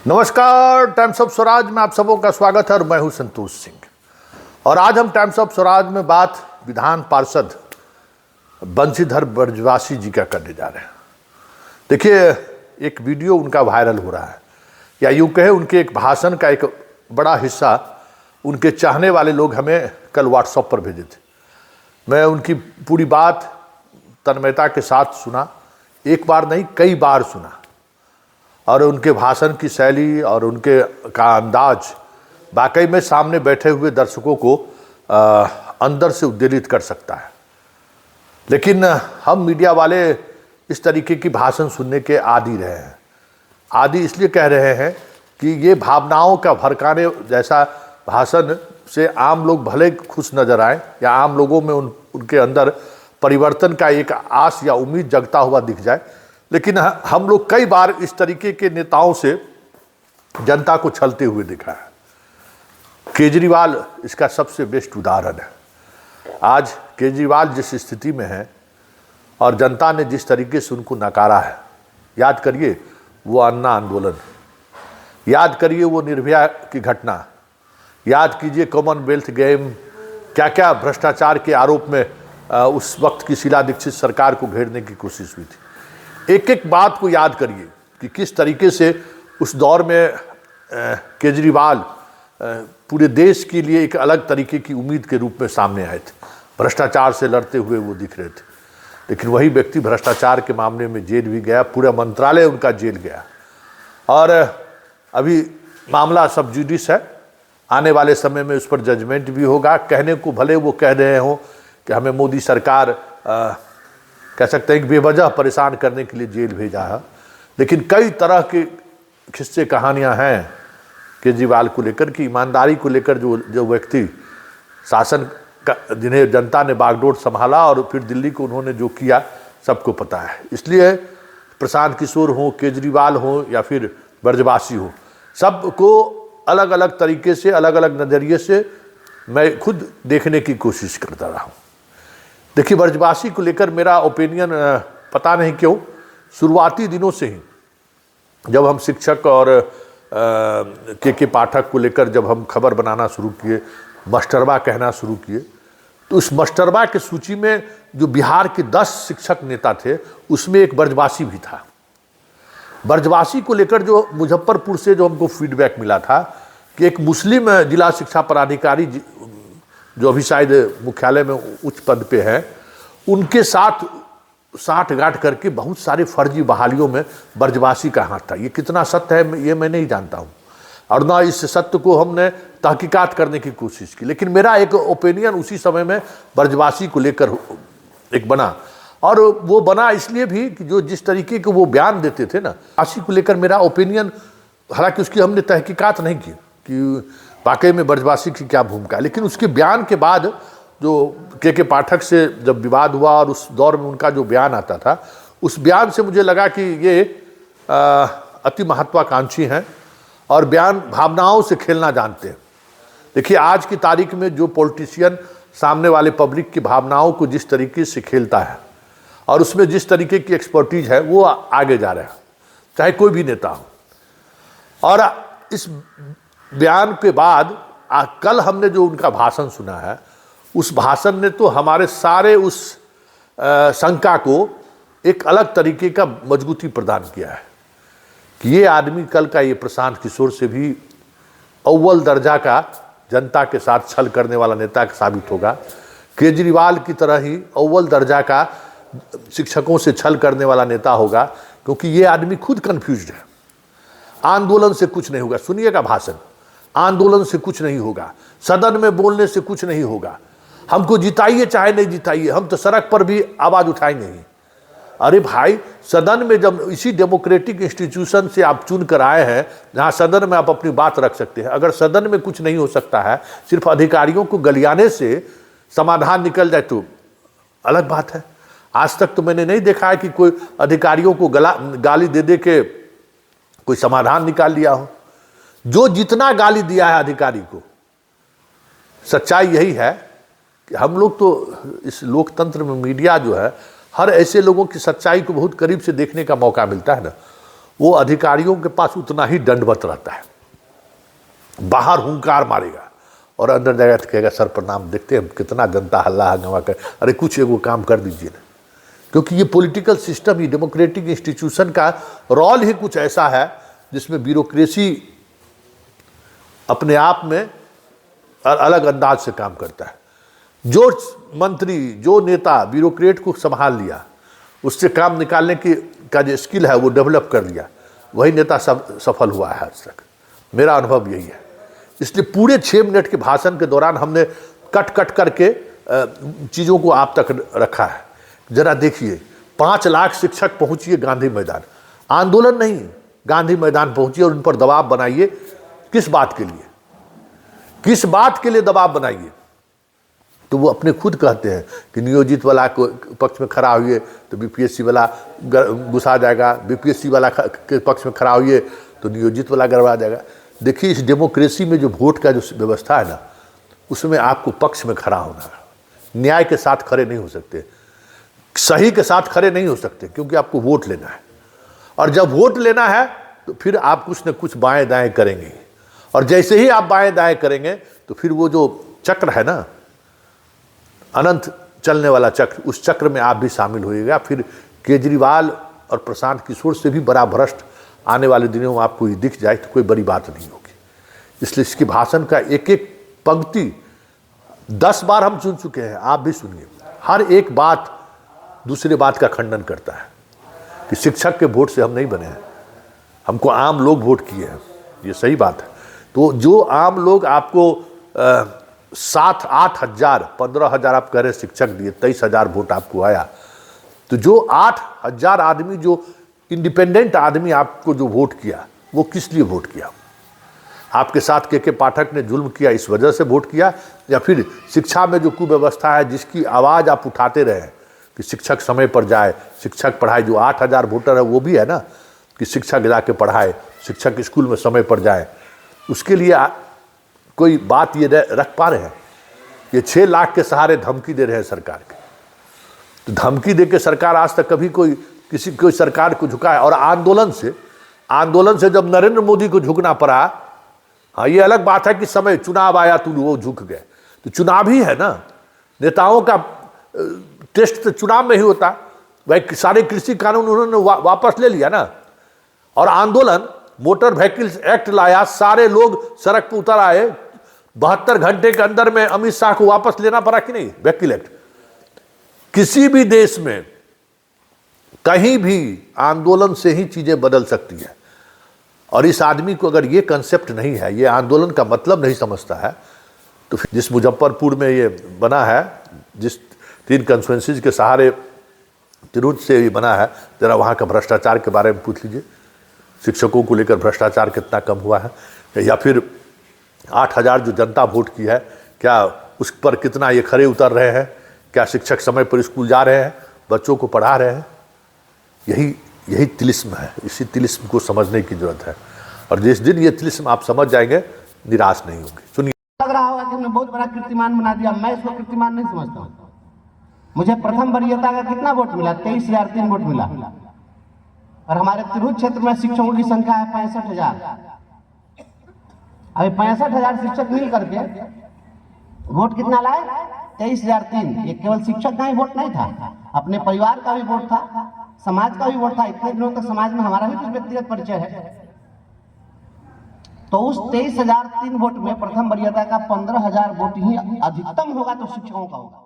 नमस्कार, times of Swaraj में आप सबों का स्वागत है और मैं हूं संतोष सिंह। और आज हम टाइम्स ऑफ स्वराज में बात विधान पार्षद बंशीधर ब्रजवासी जी का करने जा रहे हैं। देखिए, एक वीडियो उनका वायरल हो रहा है, या यूँ कहे उनके एक भाषण का एक बड़ा हिस्सा उनके चाहने वाले लोग हमें कल व्हाट्सएप पर भेजे थे। मैं उनकी पूरी बात तन्मयता के साथ सुना, एक बार नहीं कई बार सुना, और उनके भाषण की शैली और उनके का अंदाज वाकई में सामने बैठे हुए दर्शकों को अंदर से उद्वेलित कर सकता है। लेकिन हम मीडिया वाले इस तरीके की भाषण सुनने के आदी रहे हैं। आदी इसलिए कह रहे हैं कि ये भावनाओं का भड़काने जैसा भाषण से आम लोग भले खुश नजर आए या आम लोगों में उनके अंदर परिवर्तन का एक आस या उम्मीद जगता हुआ दिख जाए, लेकिन हम लोग कई बार इस तरीके के नेताओं से जनता को छलते हुए देखा है। केजरीवाल इसका सबसे बेस्ट उदाहरण है। आज केजरीवाल जिस स्थिति में है और जनता ने जिस तरीके से उनको नकारा है, याद करिए वो अन्ना आंदोलन, याद करिए वो निर्भया की घटना, याद कीजिए कॉमनवेल्थ गेम, क्या क्या भ्रष्टाचार के आरोप में उस वक्त की शीला दीक्षित सरकार को घेरने की कोशिश हुई थी। एक एक बात को याद करिए कि किस तरीके से उस दौर में केजरीवाल पूरे देश के लिए एक अलग तरीके की उम्मीद के रूप में सामने आए थे। भ्रष्टाचार से लड़ते हुए वो दिख रहे थे, लेकिन वही व्यक्ति भ्रष्टाचार के मामले में जेल भी गया, पूरा मंत्रालय उनका जेल गया। और अभी मामला सब जुडिस है, आने वाले समय में उस पर जजमेंट भी होगा। कहने को भले वो कह रहे हों कि हमें मोदी सरकार कह सकते हैं कि बेवजह परेशान करने के लिए जेल भेजा है, लेकिन कई तरह के किस्से कहानियां हैं केजरीवाल को लेकर कि ईमानदारी को लेकर जो व्यक्ति शासन का, जिन्हें जनता ने बागडोर संभाला और फिर दिल्ली को उन्होंने जो किया सबको पता है। इसलिए प्रशांत किशोर हो, केजरीवाल हो या फिर ब्रजवासी हो, सबको अलग अलग तरीके से अलग अलग नज़रिए से मैं खुद देखने की कोशिश करता रहा हूँ। देखिए, ब्रजवासी को लेकर मेरा ओपिनियन पता नहीं क्यों शुरुआती दिनों से ही, जब हम शिक्षक और के पाठक को लेकर जब हम खबर बनाना शुरू किए, मास्टरबा कहना शुरू किए, तो उस मास्टरबा की सूची में जो बिहार के 10 शिक्षक नेता थे उसमें एक ब्रजवासी भी था। ब्रजवासी को लेकर जो मुजफ्फरपुर से जो हमको फीडबैक मिला था कि एक मुस्लिम जिला शिक्षा पदाधिकारी जो अभी शायद मुख्यालय में उच्च पद पे हैं, उनके साथ साठगांठ करके बहुत सारे फर्जी बहालियों में ब्रजवासी का हाथ था। ये कितना सत्य है ये मैं नहीं जानता हूँ, और ना इस सत्य को हमने तहकीकात करने की कोशिश की, लेकिन मेरा एक ओपिनियन उसी समय में ब्रजवासी को लेकर एक बना। और वो बना इसलिए भी कि जो जिस तरीके के वो बयान देते थे ना, ब्रजवासी को लेकर मेरा ओपिनियन, हालांकि उसकी हमने तहकीकात नहीं की कि वाकई में ब्रजवासी की क्या भूमिका है, लेकिन उसके बयान के बाद जो के पाठक से जब विवाद हुआ और उस दौर में उनका जो बयान आता था, उस बयान से मुझे लगा कि ये अति महत्वाकांक्षी हैं और बयान भावनाओं से खेलना जानते हैं। देखिए, आज की तारीख में जो पॉलिटिशियन सामने वाले पब्लिक की भावनाओं को जिस तरीके से खेलता है और उसमें जिस तरीके की एक्सपर्टीज है, वो आगे जा रहा है, चाहे कोई भी नेता हो। और इस बयान के बाद कल हमने जो उनका भाषण सुना है, उस भाषण ने तो हमारे सारे उस शंका को एक अलग तरीके का मजबूती प्रदान किया है कि ये आदमी कल का ये प्रशांत किशोर से भी अव्वल दर्जा का जनता के साथ छल करने वाला नेता साबित होगा, केजरीवाल की तरह ही अव्वल दर्जा का शिक्षकों से छल करने वाला नेता होगा, क्योंकि ये आदमी खुद कन्फ्यूज्ड है। आंदोलन से कुछ नहीं होगा, सुनिएगा भाषण, आंदोलन से कुछ नहीं होगा, सदन में बोलने से कुछ नहीं होगा, हमको जिताइए चाहे नहीं जिताइए, हम तो सड़क पर भी आवाज उठाएंगे ही। अरे भाई, सदन में जब इसी डेमोक्रेटिक इंस्टीट्यूशन से आप चुन कर आए हैं जहां सदन में आप अपनी बात रख सकते हैं, अगर सदन में कुछ नहीं हो सकता है, सिर्फ अधिकारियों को गलियाने से समाधान निकल जाए तो अलग बात है। आज तक तो मैंने नहीं देखा है कि कोई अधिकारियों को गाली दे दे के कोई समाधान निकाल लिया हो। जो जितना गाली दिया है अधिकारी को, सच्चाई यही है कि हम लोग तो इस लोकतंत्र में मीडिया जो है, हर ऐसे लोगों की सच्चाई को बहुत करीब से देखने का मौका मिलता है ना, वो अधिकारियों के पास उतना ही दंडवत रहता है। बाहर हुंकार मारेगा और अंदर जाएगा तो कहेगा सर प्रणाम, देखते हैं कितना जनता हल्ला हंगामा कर, अरे कुछ एगो काम कर दीजिए ना। क्योंकि ये पॉलिटिकल सिस्टम, ये डेमोक्रेटिक इंस्टीट्यूशन का रोल ही कुछ ऐसा है जिसमें ब्यूरोक्रेसी अपने आप में अलग अंदाज से काम करता है। जो मंत्री, जो नेता ब्यूरोक्रेट को संभाल लिया, उससे काम निकालने की का जो स्किल है वो डेवलप कर लिया, वही नेता सफल हुआ है आज तक। मेरा अनुभव यही है। इसलिए पूरे 6 मिनट के भाषण के दौरान हमने कट कट करके चीज़ों को आप तक रखा है। जरा देखिए, 5 लाख शिक्षक पहुंचिए गांधी मैदान, आंदोलन नहीं, गांधी मैदान पहुंचिए और उन पर दबाव बनाइए। किस बात के लिए, किस बात के लिए दबाव बनाइए? तो वो अपने खुद कहते हैं कि नियोजित वाला को पक्ष में खड़ा हुए तो बीपीएससी वाला गुस्सा जाएगा, बीपीएससी वाला के पक्ष में खड़ा हुए तो नियोजित वाला गड़बड़ा जाएगा। देखिए, इस डेमोक्रेसी में जो वोट का जो व्यवस्था है ना, उसमें आपको पक्ष में खड़ा होना है। न्याय के साथ खड़े नहीं हो सकते, सही के साथ खड़े नहीं हो सकते, क्योंकि आपको वोट लेना है। और जब वोट लेना है तो फिर आप कुछ न कुछ बाएं दाएं करेंगे, और जैसे ही आप बाएं दाएं करेंगे तो फिर वो जो चक्र है ना, अनंत चलने वाला चक्र, उस चक्र में आप भी शामिल होइएगा। फिर केजरीवाल और प्रशांत किशोर से भी बड़ा भ्रष्ट आने वाले दिनों में आपको ये दिख जाए तो कोई बड़ी बात नहीं होगी। इसलिए इसके भाषण का एक एक पंक्ति 10 बार हम सुन चुके हैं, आप भी सुनिए। हर एक बात दूसरे बात का खंडन करता है कि शिक्षक के वोट से हम नहीं बने हैं, हमको आम लोग वोट किए हैं, ये सही बात है। तो जो आम लोग आपको 7-8 हज़ार, 15 हज़ार आप कह रहे हैं शिक्षक दिए, 23 हज़ार वोट आपको आया, तो जो 8 हज़ार आदमी, जो इंडिपेंडेंट आदमी आपको जो वोट किया, वो किस लिए वोट किया? आपके साथ के पाठक ने जुल्म किया इस वजह से वोट किया, या फिर शिक्षा में जो कुव्यवस्था है जिसकी आवाज़ आप उठाते रहे कि शिक्षक समय पर जाए, शिक्षक पढ़ाए? जो 8 हज़ार वोटर है वो भी है ना कि शिक्षक जाके पढ़ाए, शिक्षक स्कूल में समय पर जाए। उसके लिए कोई बात ये रख पा रहे हैं? ये 6 लाख के सहारे धमकी दे रहे हैं सरकार के। तो धमकी दे के सरकार आज तक कभी कोई सरकार को झुका है? और आंदोलन से जब नरेंद्र मोदी को झुकना पड़ा, हाँ ये अलग बात है कि समय चुनाव आया तो वो झुक गए, तो चुनाव ही है ना, नेताओं का टेस्ट तो चुनाव में ही होता। भाई सारे कृषि कानून उन्होंने वापस ले लिया ना, और आंदोलन, मोटर व्हीकल्स एक्ट लाया, सारे लोग सड़क पर उतर आए, 72 घंटे के अंदर में अमित शाह को वापस लेना पड़ा कि नहीं व्हीकल एक्ट? किसी भी देश में कहीं भी आंदोलन से ही चीजें बदल सकती है। और इस आदमी को अगर ये कंसेप्ट नहीं है, ये आंदोलन का मतलब नहीं समझता है, तो जिस मुजफ्फरपुर में ये बना है, जिस 3 कंस्टिट्यूएंसीज के सहारे तिरुच से ये बना है, जरा वहाँ का भ्रष्टाचार के बारे में पूछ लीजिए। शिक्षकों को लेकर भ्रष्टाचार कितना कम हुआ है, या फिर 8 हज़ार जो जनता वोट की है, क्या उस पर कितना ये खरे उतर रहे हैं? क्या शिक्षक समय पर स्कूल जा रहे हैं, बच्चों को पढ़ा रहे हैं? यही तिलिस्म है। इसी तिलिस्म को समझने की जरूरत है, और जिस दिन ये तिलिस्म आप समझ जाएंगे, निराश नहीं होंगे। सुनिए, लग रहा होगा कि हमने बहुत बड़ा कीर्तिमान बना दिया। मैं इसको कीर्तिमान नहीं समझता हूँ। मुझे प्रथम वरीयता का कितना वोट मिला? 23,003 वोट मिला, और हमारे तिरहुत क्षेत्र में शिक्षकों की संख्या है 65,000। अभी 65,000 शिक्षक मिल करके वोट कितना लाए? 23,003। ये केवल शिक्षक का ही वोट नहीं था, अपने परिवार का भी वोट था, समाज का भी वोट था। इतने दिनों तक समाज में हमारा भी कुछ व्यक्तिगत परिचय है। तो उस 23,003 वोट में प्रथम वरीयता का 15,000 वोट ही अधिकतम होगा तो शिक्षकों का होगा।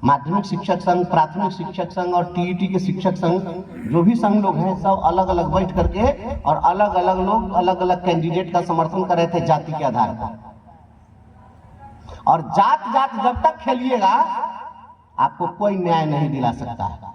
माध्यमिक शिक्षक संघ, प्राथमिक शिक्षक संघ और टीईटी के शिक्षक संघ, जो भी संघ लोग हैं, सब अलग अलग बैठ करके और अलग अलग लोग अलग अलग कैंडिडेट का समर्थन कर रहे थे जाति के आधार पर। और जात जात जब तक खेलिएगा आपको कोई न्याय नहीं दिला सकता है।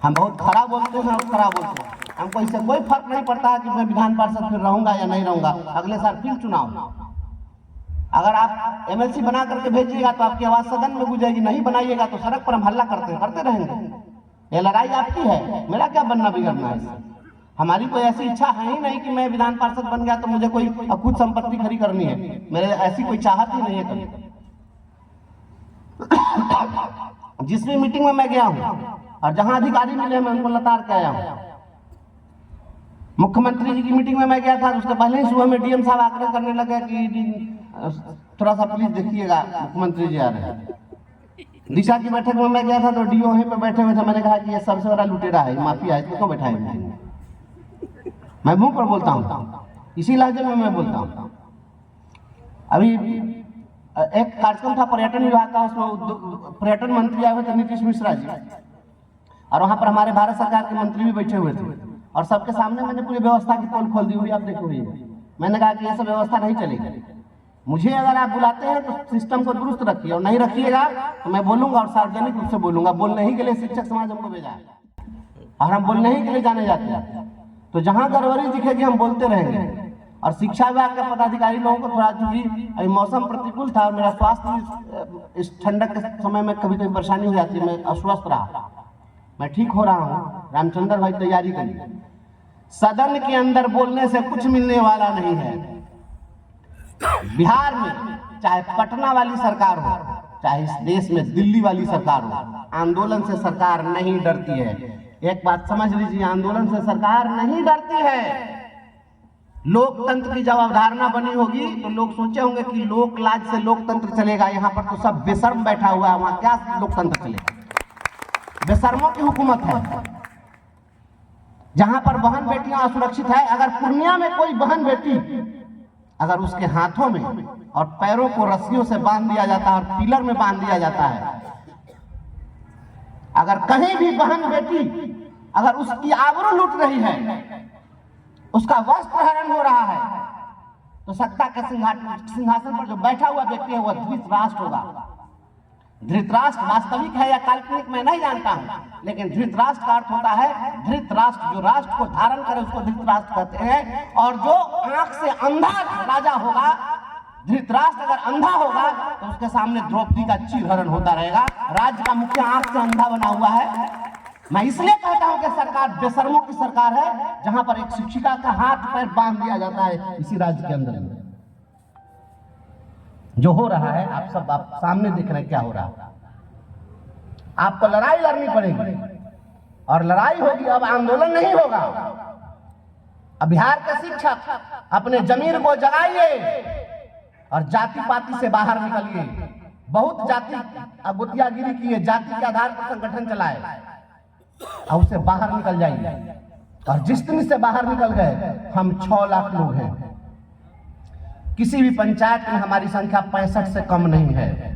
हम बहुत खरा बोलते हैं और खरा बोलते हैं, हमको इससे कोई फर्क नहीं पड़ता है कि मैं विधान पार्षद फिर रहूंगा या नहीं रहूंगा। अगले साल फिर चुनाव। अगर आप एमएलसी बना करके भेजिएगा तो आपकी आवाज सदन में गूंजेगी, नहीं बनाइएगा तो सड़क पर हम हल्ला करते रहेंगे। ये लड़ाई आपकी है, मेरा क्या बनना बिगड़ना है। हमारी कोई ऐसी इच्छा है ही नहीं कि मैं विधान पार्षद बन गया तो मुझे कोई कुछ संपत्ति खड़ी करनी है। मेरे ऐसी कोई चाहत ही नहीं है कभी। जिस भी मीटिंग में मैं गया हूँ और जहां अधिकारी मिले मैं उनको लताड़ के आया हूँ। मुख्यमंत्री जी की मीटिंग में मैं गया था, उसके पहले ही सुबह में डीएम साहब आग्रह करने लगे कि थोड़ा सा प्लीज देखिएगा, मुख्यमंत्री जी आ रहे हैं। दिशा की बैठक में मैं गया था तो डीओ वहीं पे बैठे हुए थे। मैंने कहा कि ये सबसे बड़ा लुटेरा है, माफिया है, इसको क्यों बैठा है मीटिंग में? मैं मुंह पर बोलता हूँ, इसी लहजे में मैं बोलता हूँ। अभी एक कार्यक्रम था पर्यटन विभाग का, उसमें पर्यटन मंत्री आए हुए थे नीतीश मिश्रा जी, और वहां पर हमारे भारत सरकार के मंत्री भी बैठे हुए थे, और सबके सामने मैंने पूरी व्यवस्था की पोल खोल दी हुई, आप देखो हुई है। मैंने कहा कि ये सब व्यवस्था नहीं चलेगी, मुझे अगर आप बुलाते हैं तो सिस्टम को दुरुस्त रखिए, और नहीं रखिएगा तो मैं बोलूंगा और सार्वजनिक रूप से बोलूंगा। बोलने ही के लिए शिक्षक समाज हमको भेजा है और हम बोलने ही के लिए जाने जाते हैं, तो जहां गड़बड़ी दिखेगी हम बोलते रहेंगे। और शिक्षा विभाग के पदाधिकारी लोगों को थोड़ा, चूंकि अभी मौसम प्रतिकूल था और मेरा स्वास्थ्य इस ठंडक के समय में कभी कभी परेशानी हो जाती है, मैं अस्वस्थ रहा, मैं ठीक हो रहा हूँ। रामचंद्र भाई तैयारी करिए, सदन के अंदर बोलने से कुछ मिलने वाला नहीं है। बिहार में चाहे पटना वाली सरकार हो, चाहे इस देश में दिल्ली वाली सरकार हो, आंदोलन से सरकार नहीं डरती है। एक बात समझ लीजिए, आंदोलन से सरकार नहीं डरती है। लोकतंत्र की जब अवधारणा बनी होगी तो लोग सोचे होंगे कि लोक लाज से लोकतंत्र चलेगा, यहाँ पर तो सब बेशर्म बैठा हुआ है, वहां क्या लोकतंत्र चलेगा? बेशर्मों की हुकूमत है, जहां पर बहन बेटियां असुरक्षित है। अगर पूर्णिया में कोई बहन बेटी, अगर उसके हाथों में और पैरों को रस्सियों से बांध दिया जाता है और पिलर में बांध दिया जाता है, अगर कहीं भी बहन बेटी, अगर उसकी आबरू लूट रही है, उसका वस्त्र हरण हो रहा है, तो सत्ता के सिंहासन पर जो बैठा हुआ व्यक्ति है वह धृतराष्ट्र होगा। धृतराष्ट्र वास्तविक है या काल्पनिक मैं नहीं जानता हूं, लेकिन धृतराष्ट्र का अर्थ होता है धृतराष्ट्र, जो राष्ट्र को धारण करे उसको धृतराष्ट्र कहते हैं। और जो आंख से अंधा राजा होगा, धृतराष्ट्र अगर अंधा होगा तो उसके सामने द्रौपदी का चीरहरण होता रहेगा। राज्य का मुखिया आंख से अंधा बना हुआ है। मैं इसलिए कहता हूं कि सरकार बेशर्मों की सरकार है, जहां पर एक शिक्षिका का हाथ पैर बांध दिया जाता है इसी राज्य के अंदर। जो हो रहा है आप सब आप सामने देख रहे हैं क्या हो रहा है। आपको लड़ाई लड़नी पड़ेगी और लड़ाई होगी, अब आंदोलन नहीं होगा। अब बिहार के शिक्षक अपने जमीर को जगाइए और जाति पाति से बाहर निकलिए। बहुत जाति गुतियागिरी की है, जाति के आधार पर संगठन चलाए और उससे बाहर निकल जाइए। और जिस दिन से बाहर निकल गए, हम 6 लाख लोग हैं। किसी भी पंचायत में हमारी संख्या 65 से कम नहीं है।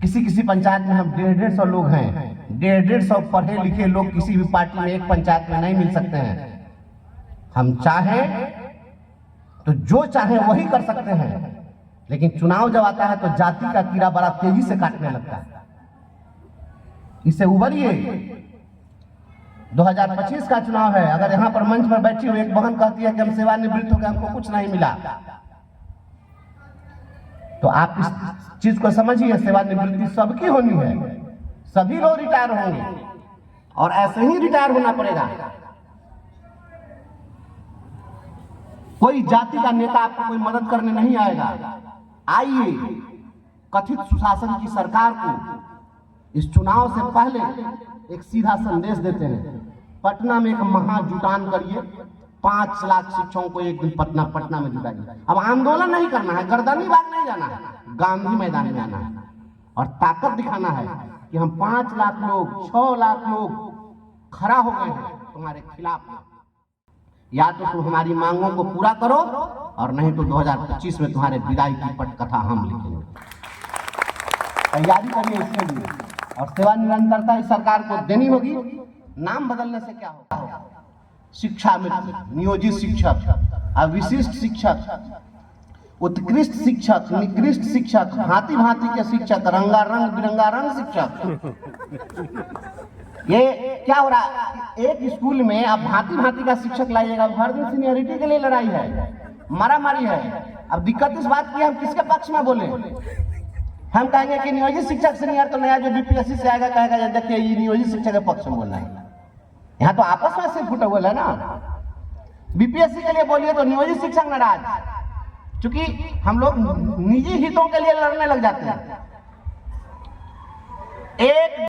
किसी किसी पंचायत में हम 150 लोग हैं। 150 पढ़े लिखे लोग किसी भी पार्टी में एक पंचायत में नहीं मिल सकते हैं। हम चाहें तो जो चाहें वही कर सकते हैं, लेकिन चुनाव जब आता है तो जाति का कीड़ा बड़ा तेजी से काटने लगता है। इससे उबरिए। 2025 का चुनाव है। अगर यहाँ पर मंच पर बैठी हुई एक बहन कहती है कि हम सेवानिवृत्त हो गए, हमको कुछ नहीं मिला, तो आप इस चीज को समझिए, सेवानिवृत्ति सबकी होनी है, सभी लोग रिटायर होंगे और ऐसे ही रिटायर होना पड़ेगा। कोई जाति का नेता आपको कोई मदद करने नहीं आएगा। आइए, कथित सुशासन की सरकार को इस चुनाव से पहले एक सीधा संदेश देते हैं। पटना में एक महाजुटान करिए, 5 लाख शिक्षकों को एक दिन पटना में जुटाइए। अब आंदोलन नहीं करना है, गर्दनी बाग नहीं जाना है, गांधी मैदान में आना है और ताकत दिखाना है कि हम 5 लाख लोग, 6 लाख लोग खड़ा हो गए हैं तुम्हारे खिलाफ। या तो तुम हमारी मांगों को पूरा करो और नहीं तो 2025 में तुम्हारे विदाई की पटकथा हम लिखेंगे। तैयारी करिए इसके लिए। और सेवा निरंतरता इस सरकार को देनी होगी। नाम बदलने से क्या होगा? शिक्षा में नियोजित शिक्षक, अविशिष्ट शिक्षक, उत्कृष्ट शिक्षक, निकृष्ट शिक्षक, भांति भांति के शिक्षक, रंगारंग बिरंगारंग शिक्षक। ये क्या हो रहा है? एक स्कूल में आप भांति भांति का शिक्षक लाइएगा, हर दिन सीनियरिटी के लिए लड़ाई है, मारामारी है। अब दिक्कत इस बात की, हम किसके पक्ष में बोले? हम कहेंगे कि नियोजित शिक्षक सीनियर, तो नया जो बीपीएससी से आएगा कहेगा देखिए ये नियोजित शिक्षक के पक्ष में बोलना है। यहाँ तो आपस में सिर्फ फुटा हुआ है ना। बीपीएससी के लिए बोलिए तो नियोजित शिक्षक नाराज, क्योंकि हम लोग निजी हितों के लिए लड़ने लग जाते हैं। एक